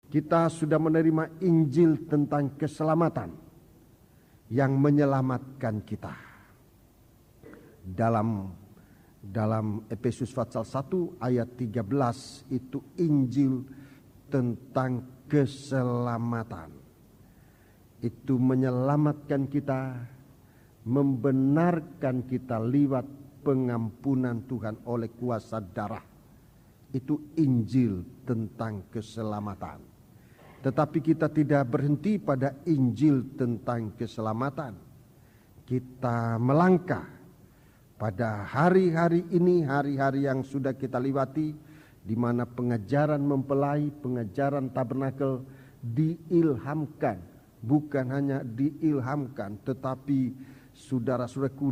Kita sudah menerima Injil tentang keselamatan yang menyelamatkan kita. Dalam Efesus pasal 1 ayat 13 itu Injil tentang keselamatan. Itu menyelamatkan kita, membenarkan kita lewat pengampunan Tuhan oleh kuasa darah. Itu Injil tentang keselamatan. Tetapi kita tidak berhenti pada Injil tentang keselamatan. Kita melangkah pada hari-hari ini, hari-hari yang sudah kita lewati, di mana pengajaran mempelai, pengajaran tabernakel diilhamkan. Bukan hanya diilhamkan, tetapi saudara-saudaraku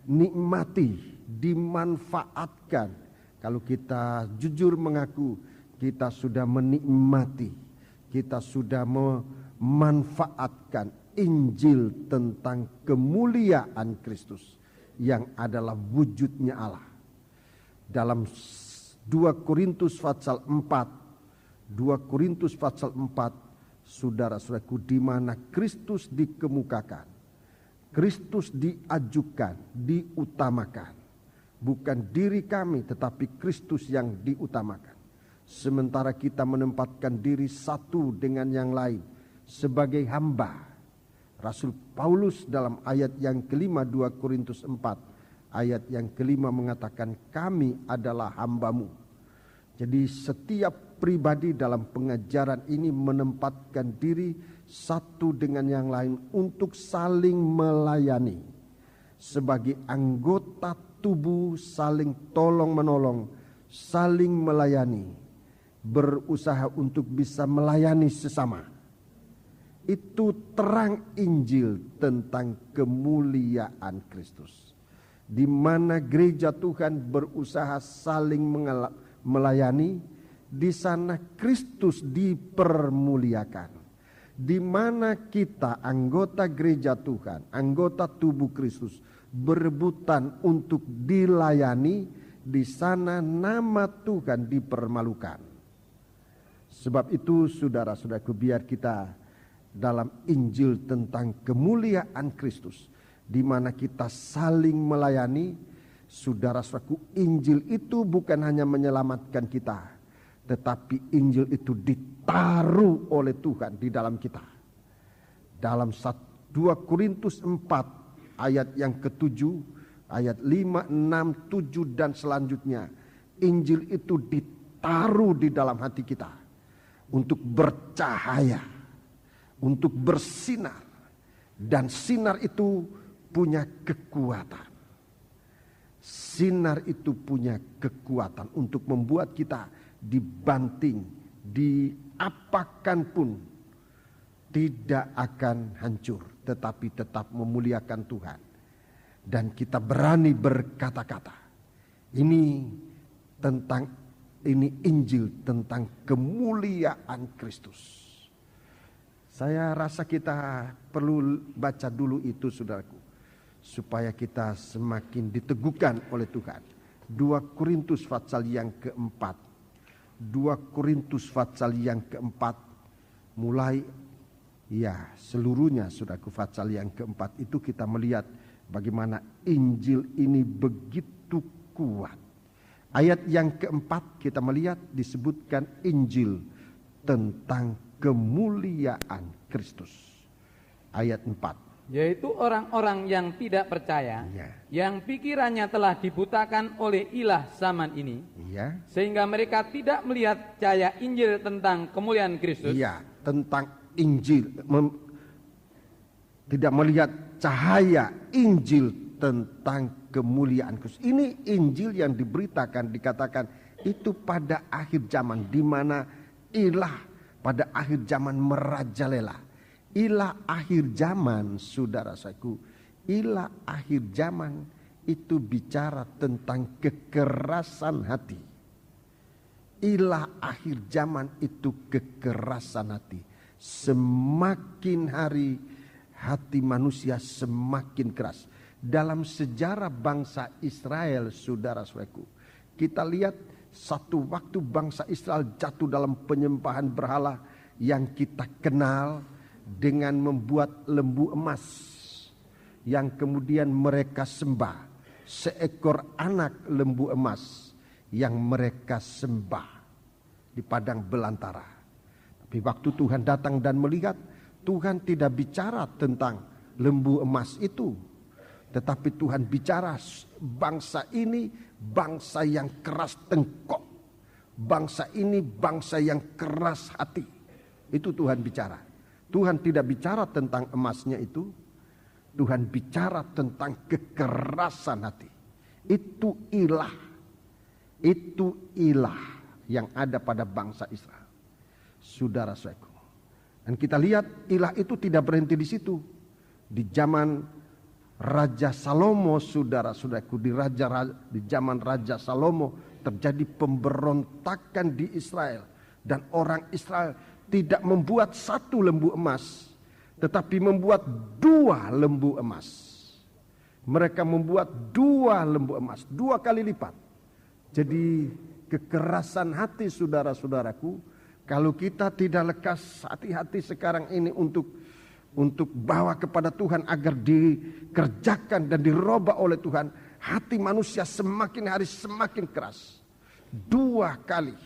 dinikmati, dimanfaatkan. Kalau kita jujur mengaku, kita sudah menikmati, kita sudah memanfaatkan Injil tentang kemuliaan Kristus yang adalah wujudnya Allah. Dalam 2 Korintus pasal 4, saudara-saudaraku, di mana Kristus dikemukakan, Kristus diajukan, diutamakan. Bukan diri kami, tetapi Kristus yang diutamakan. Sementara kita menempatkan diri satu dengan yang lain sebagai hamba. Rasul Paulus dalam ayat yang kelima 2 Korintus 4 ayat yang kelima mengatakan, kami adalah hambamu. Jadi setiap pribadi dalam pengajaran ini menempatkan diri satu dengan yang lain untuk saling melayani. Sebagai anggota tubuh saling tolong menolong, saling melayani. Berusaha untuk bisa melayani sesama. Itu terang Injil tentang kemuliaan Kristus, di mana gereja Tuhan berusaha saling melayani. Di sana Kristus dipermuliakan, di mana kita anggota gereja Tuhan, anggota tubuh Kristus, berebutan untuk dilayani. Di sana nama Tuhan dipermalukan. Sebab itu saudara-saudaraku, biar kita dalam Injil tentang kemuliaan Kristus, di mana kita saling melayani. Saudara-saudaraku, Injil itu bukan hanya menyelamatkan kita, tetapi Injil itu ditaruh oleh Tuhan di dalam kita. Dalam 2 Korintus 4 ayat yang ke-7, ayat 5, 6, 7 dan selanjutnya, Injil itu ditaruh di dalam hati kita untuk bercahaya, untuk bersinar. Dan sinar itu punya kekuatan. Sinar itu punya kekuatan untuk membuat kita dibanting, diapakan pun tidak akan hancur, tetapi tetap memuliakan Tuhan. Dan kita berani berkata-kata. Ini Injil tentang kemuliaan Kristus. Saya rasa kita perlu baca dulu itu, saudaraku, supaya kita semakin diteguhkan oleh Tuhan. 2 Korintus pasal yang keempat. 2 Korintus pasal yang keempat, mulai seluruhnya, saudaraku, pasal yang keempat itu kita melihat bagaimana Injil ini begitu kuat. Ayat yang keempat kita melihat disebutkan Injil tentang kemuliaan Kristus. Ayat 4. Yaitu orang-orang yang tidak percaya, yang pikirannya telah dibutakan oleh ilah zaman ini, sehingga mereka tidak melihat cahaya Injil tentang kemuliaan Kristus. Tentang Injil, tidak melihat cahaya Injil tentang kemuliaan Kristus. Ini Injil yang diberitakan, dikatakan itu pada akhir zaman, di mana ilah pada akhir zaman merajalela. Ilah akhir zaman, saudara-saudaraku, ilah akhir zaman itu bicara tentang kekerasan hati. Ilah akhir zaman itu kekerasan hati. Semakin hari hati manusia semakin keras. Dalam sejarah bangsa Israel, saudara-saudaraku, kita lihat satu waktu bangsa Israel jatuh dalam penyembahan berhala yang kita kenal dengan membuat lembu emas yang kemudian mereka sembah, seekor anak lembu emas yang mereka sembah di padang belantara. Tapi waktu Tuhan datang dan melihat, Tuhan tidak bicara tentang lembu emas itu, tetapi Tuhan bicara bangsa ini bangsa yang keras tengkok, bangsa ini bangsa yang keras hati. Itu Tuhan bicara. Tuhan tidak bicara tentang emasnya itu, Tuhan bicara tentang kekerasan hati. Itu ilah yang ada pada bangsa Israel, saudara-saudaraku. Dan kita lihat ilah itu tidak berhenti di situ. Di zaman Raja Salomo, saudara-saudaraku, di zaman Raja Salomo terjadi pemberontakan di Israel, dan orang Israel tidak membuat satu lembu emas, tetapi membuat 2 lembu emas. Mereka membuat 2 lembu emas, 2 kali lipat. Jadi kekerasan hati, saudara-saudaraku, kalau kita tidak lekas hati-hati sekarang ini untuk bawa kepada Tuhan agar dikerjakan dan dirubah oleh Tuhan, hati manusia semakin hari semakin keras. 2 kali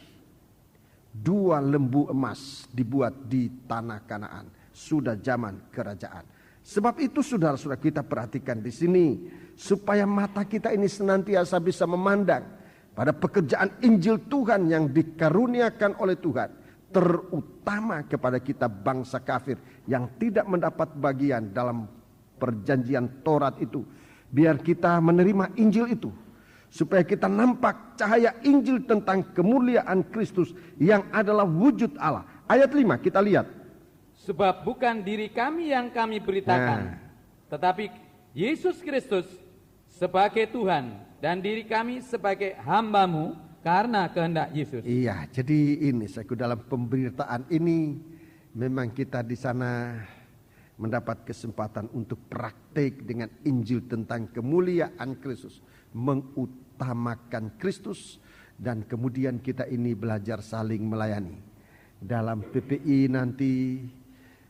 2 lembu emas dibuat di tanah Kanaan. Sudah zaman kerajaan. Sebab itu saudara-saudara, kita perhatikan di sini supaya mata kita ini senantiasa bisa memandang pada pekerjaan Injil Tuhan yang dikaruniakan oleh Tuhan, terutama kepada kita bangsa kafir yang tidak mendapat bagian dalam perjanjian Taurat itu. Biar kita menerima Injil itu, supaya kita nampak cahaya Injil tentang kemuliaan Kristus yang adalah wujud Allah. Ayat 5 kita lihat. Sebab bukan diri kami yang kami beritakan, tetapi Yesus Kristus sebagai Tuhan dan diri kami sebagai hamba-Mu karena kehendak Yesus. Iya, jadi ini saya dalam pemberitaan ini memang kita di sana mendapat kesempatan untuk praktik dengan Injil tentang kemuliaan Kristus, mengutamakan Kristus, dan kemudian kita ini belajar saling melayani. Dalam PPI nanti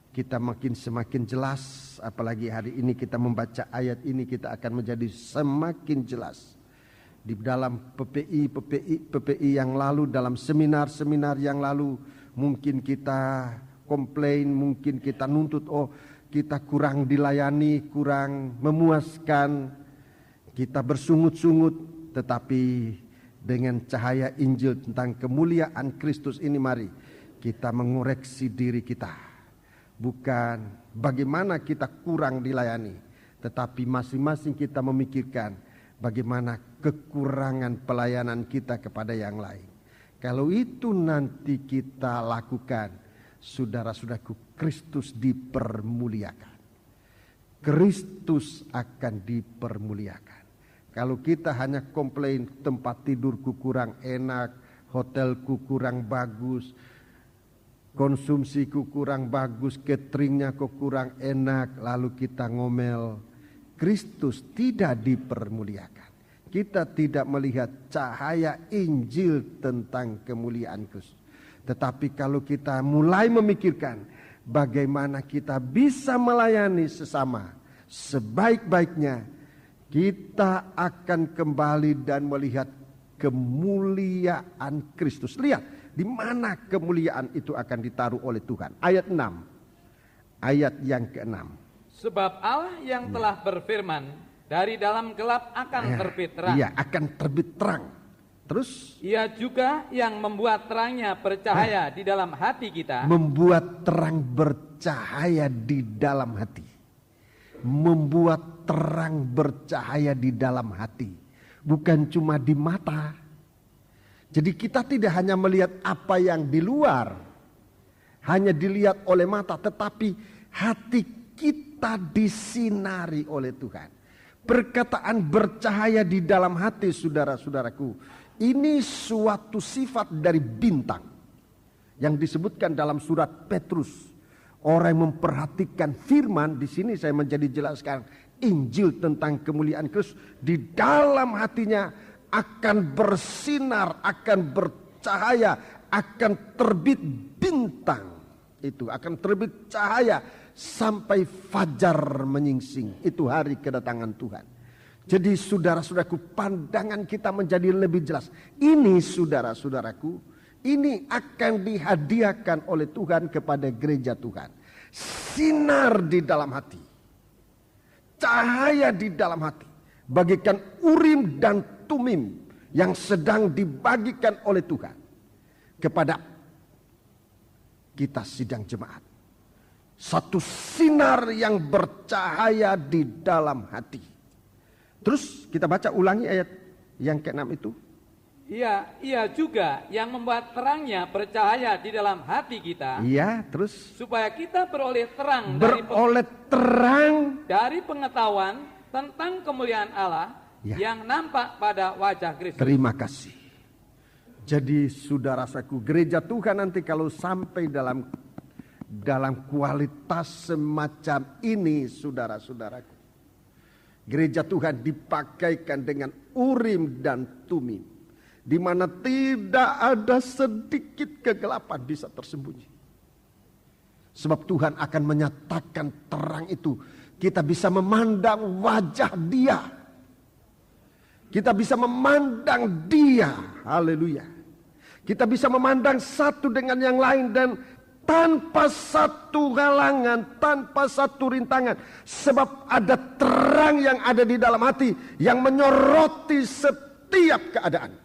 kita semakin jelas, apalagi hari ini kita membaca ayat ini, kita akan menjadi semakin jelas. Di dalam PPI yang lalu, dalam seminar-seminar yang lalu, mungkin kita komplain, mungkin kita nuntut, kita kurang dilayani, kurang memuaskan, kita bersungut-sungut. Tetapi dengan cahaya Injil tentang kemuliaan Kristus ini, mari kita mengoreksi diri kita. Bukan bagaimana kita kurang dilayani, tetapi masing-masing kita memikirkan bagaimana kekurangan pelayanan kita kepada yang lain. Kalau itu nanti kita lakukan, saudara-saudaraku, Kristus dipermuliakan. Kristus akan dipermuliakan. Kalau kita hanya komplain, tempat tidurku kurang enak, hotelku kurang bagus, konsumsiku kurang bagus, cateringnya kok kurang enak, lalu kita ngomel, Kristus tidak dipermuliakan. Kita tidak melihat cahaya Injil tentang kemuliaan Kristus. Tetapi kalau kita mulai memikirkan bagaimana kita bisa melayani sesama sebaik-baiknya, kita akan kembali dan melihat kemuliaan Kristus. Lihat di mana kemuliaan itu akan ditaruh oleh Tuhan. Ayat 6. Ayat yang ke-6. Sebab Allah yang telah berfirman, dari dalam gelap akan terbit terang. Iya, akan terbit terang. Terus? Ia juga yang membuat terangnya bercahaya di dalam hati kita. Membuat terang bercahaya di dalam hati. Membuat terang bercahaya di dalam hati. Bukan cuma di mata. Jadi kita tidak hanya melihat apa yang di luar, hanya dilihat oleh mata, tetapi hati kita disinari oleh Tuhan. Perkataan bercahaya di dalam hati, saudara-saudaraku, ini suatu sifat dari bintang yang disebutkan dalam surat Petrus. Orang yang memperhatikan firman, di sini saya menjadi jelaskan Injil tentang kemuliaan Kristus, di dalam hatinya akan bersinar, akan bercahaya, akan terbit bintang. Itu akan terbit cahaya sampai fajar menyingsing. Itu hari kedatangan Tuhan. Jadi saudara-saudaraku, pandangan kita menjadi lebih jelas. Ini saudara-saudaraku, ini akan dihadiahkan oleh Tuhan kepada gereja Tuhan. Sinar di dalam hati. Cahaya di dalam hati. Bagikan Urim dan Tumim yang sedang dibagikan oleh Tuhan kepada kita sidang jemaat. Satu sinar yang bercahaya di dalam hati. Terus kita baca ulangi ayat yang ke-6 itu. Ia juga yang membuat terangnya bercahaya di dalam hati kita. Iya, terus Supaya kita beroleh terang dari pengetahuan tentang kemuliaan Allah yang nampak pada wajah Kristus. Terima kasih. Jadi saudara-saudaraku, gereja Tuhan nanti kalau sampai dalam kualitas semacam ini, saudara-saudaraku, gereja Tuhan dipakaikan dengan Urim dan Tumim, di mana tidak ada sedikit kegelapan bisa tersembunyi. Sebab Tuhan akan menyatakan terang itu. Kita bisa memandang wajah Dia. Kita bisa memandang Dia. Haleluya. Kita bisa memandang satu dengan yang lain dan tanpa satu halangan, tanpa satu rintangan. Sebab ada terang yang ada di dalam hati yang menyoroti setiap keadaan.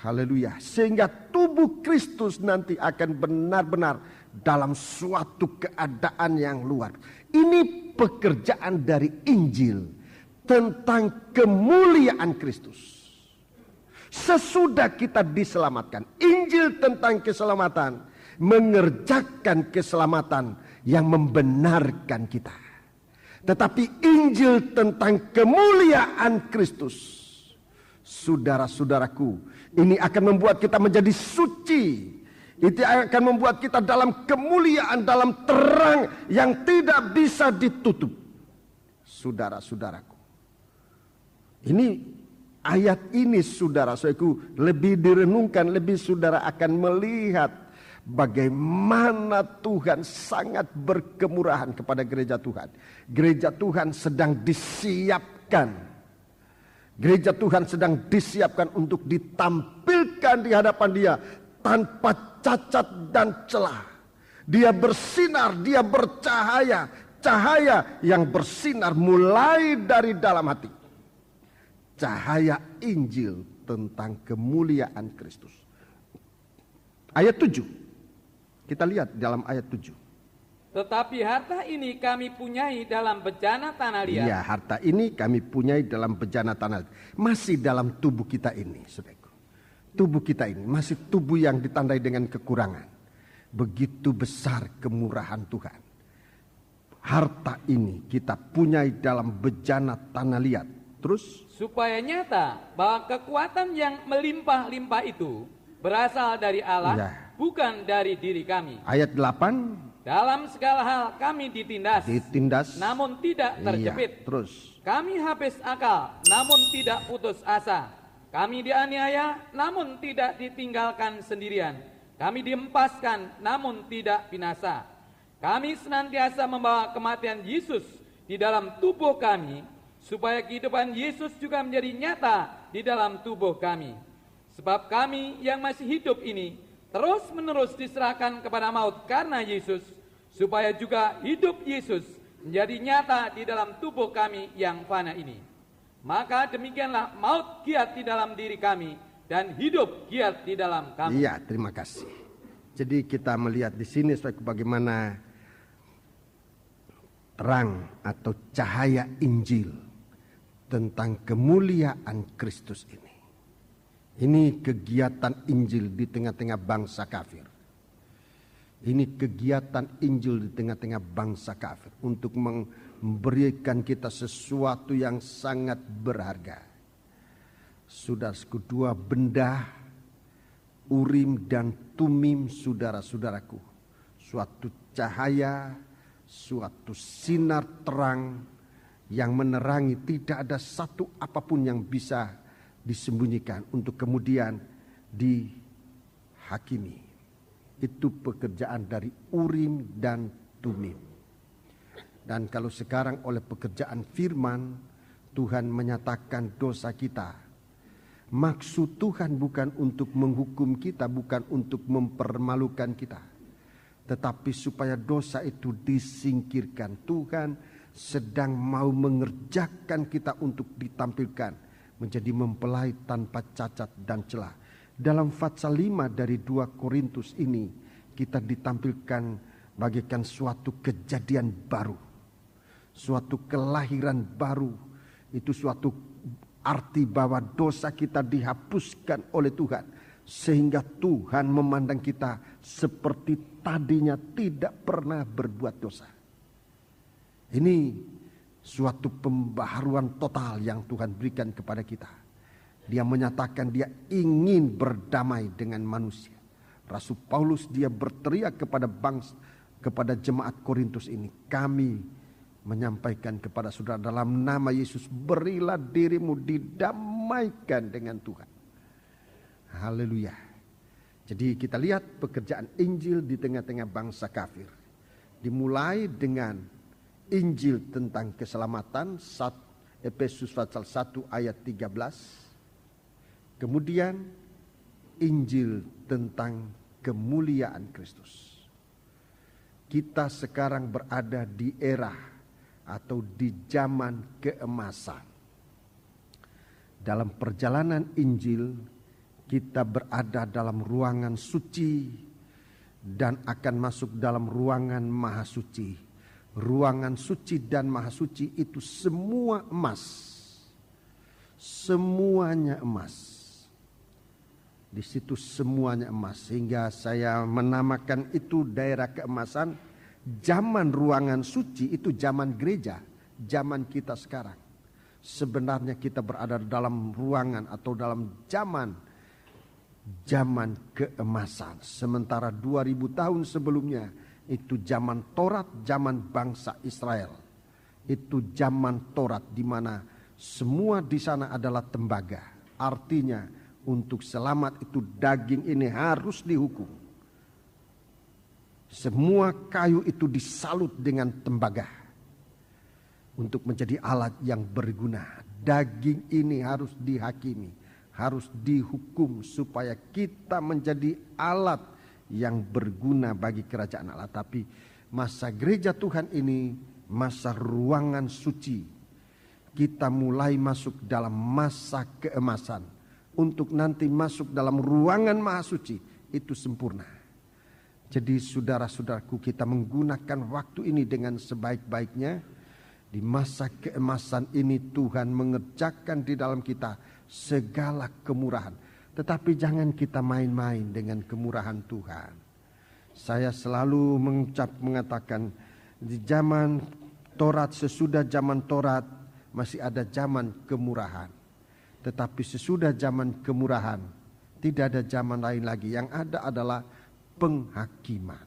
Haleluya. Sehingga tubuh Kristus nanti akan benar-benar dalam suatu keadaan yang luar. Ini pekerjaan dari Injil tentang kemuliaan Kristus. Sesudah kita diselamatkan, Injil tentang keselamatan mengerjakan keselamatan yang membenarkan kita. Tetapi Injil tentang kemuliaan Kristus, saudara-saudaraku, ini akan membuat kita menjadi suci. Itu akan membuat kita dalam kemuliaan, dalam terang yang tidak bisa ditutup. Saudara-saudaraku, ini ayat ini saudara-saudaraku lebih direnungkan, lebih saudara akan melihat bagaimana Tuhan sangat berkemurahan kepada gereja Tuhan. Gereja Tuhan sedang disiapkan. Gereja Tuhan sedang disiapkan untuk ditampilkan di hadapan Dia tanpa cacat dan celah. Dia bersinar, Dia bercahaya, cahaya yang bersinar mulai dari dalam hati. Cahaya Injil tentang kemuliaan Kristus. Ayat 7. Kita lihat dalam ayat 7. Tetapi harta ini kami punyai dalam bejana tanah liat. Iya, harta ini kami punyai dalam bejana tanah liat. Masih dalam tubuh kita ini, saudaraku. Tubuh kita ini masih tubuh yang ditandai dengan kekurangan. Begitu besar kemurahan Tuhan. Harta ini kita punyai dalam bejana tanah liat. Terus? Supaya nyata bahwa kekuatan yang melimpah-limpah itu berasal dari Allah, bukan dari diri kami. Ayat 8. Dalam segala hal kami ditindas, namun tidak terjepit. Terus. Kami habis akal, namun tidak putus asa. Kami dianiaya, namun tidak ditinggalkan sendirian. Kami diempaskan, namun tidak binasa. Kami senantiasa membawa kematian Yesus di dalam tubuh kami, supaya kehidupan Yesus juga menjadi nyata di dalam tubuh kami. Sebab kami yang masih hidup ini terus-menerus diserahkan kepada maut karena Yesus, supaya juga hidup Yesus menjadi nyata di dalam tubuh kami yang fana ini. Maka demikianlah maut giat di dalam diri kami dan hidup giat di dalam kami. Iya, terima kasih. Jadi kita melihat di sini bagaimana terang atau cahaya Injil tentang kemuliaan Kristus ini. Ini kegiatan Injil di tengah-tengah bangsa kafir. Ini kegiatan Injil di tengah-tengah bangsa kafir untuk memberikan kita sesuatu yang sangat berharga. Saudaraku, dua benda, Urim dan Tumim, saudara-saudaraku. Suatu cahaya, suatu sinar terang yang menerangi, tidak ada satu apapun yang bisa disembunyikan untuk kemudian dihakimi. Itu pekerjaan dari Urim dan Tumim. Dan kalau sekarang oleh pekerjaan firman, Tuhan menyatakan dosa kita. Maksud Tuhan bukan untuk menghukum kita, bukan untuk mempermalukan kita, tetapi supaya dosa itu disingkirkan. Tuhan sedang mau mengerjakan kita untuk ditampilkan menjadi mempelai tanpa cacat dan celah. Dalam pasal 5 dari 2 Korintus ini kita ditampilkan bagaikan suatu kejadian baru, suatu kelahiran baru. Itu suatu arti bahwa dosa kita dihapuskan oleh Tuhan, sehingga Tuhan memandang kita seperti tadinya tidak pernah berbuat dosa. Ini suatu pembaharuan total yang Tuhan berikan kepada kita. Dia menyatakan dia ingin berdamai dengan manusia. Rasul Paulus dia berteriak kepada jemaat Korintus ini, kami menyampaikan kepada saudara dalam nama Yesus, berilah dirimu didamaikan dengan Tuhan. Haleluya. Jadi kita lihat pekerjaan Injil di tengah-tengah bangsa kafir. Dimulai dengan Injil tentang keselamatan, Efesus pasal 1 ayat 13. Kemudian Injil tentang kemuliaan Kristus. Kita sekarang berada di era atau di zaman keemasan. Dalam perjalanan Injil, kita berada dalam ruangan suci dan akan masuk dalam ruangan maha suci. Ruangan suci dan maha suci itu semua emas. Semuanya emas. Di situ semuanya emas, sehingga saya menamakan itu daerah keemasan. Zaman ruangan suci itu zaman gereja, zaman kita sekarang. Sebenarnya kita berada dalam ruangan atau dalam zaman keemasan. Sementara 2000 tahun sebelumnya itu zaman Taurat, zaman bangsa Israel. Itu zaman Taurat di mana semua di sana adalah tembaga. Artinya untuk selamat itu daging ini harus dihukum. Semua kayu itu disalut dengan tembaga untuk menjadi alat yang berguna. Daging ini harus dihakimi, harus dihukum supaya kita menjadi alat yang berguna bagi kerajaan Allah. Tapi masa gereja Tuhan ini masa ruangan suci. Kita mulai masuk dalam masa keemasan untuk nanti masuk dalam ruangan maha suci itu sempurna. Jadi saudara-saudaraku, kita menggunakan waktu ini dengan sebaik-baiknya. Di masa keemasan ini Tuhan mengerjakan di dalam kita segala kemurahan. Tetapi jangan kita main-main dengan kemurahan Tuhan. Saya selalu mengatakan di zaman Taurat, sesudah zaman Taurat masih ada zaman kemurahan. Tetapi sesudah zaman kemurahan tidak ada zaman lain lagi. Yang ada adalah penghakiman.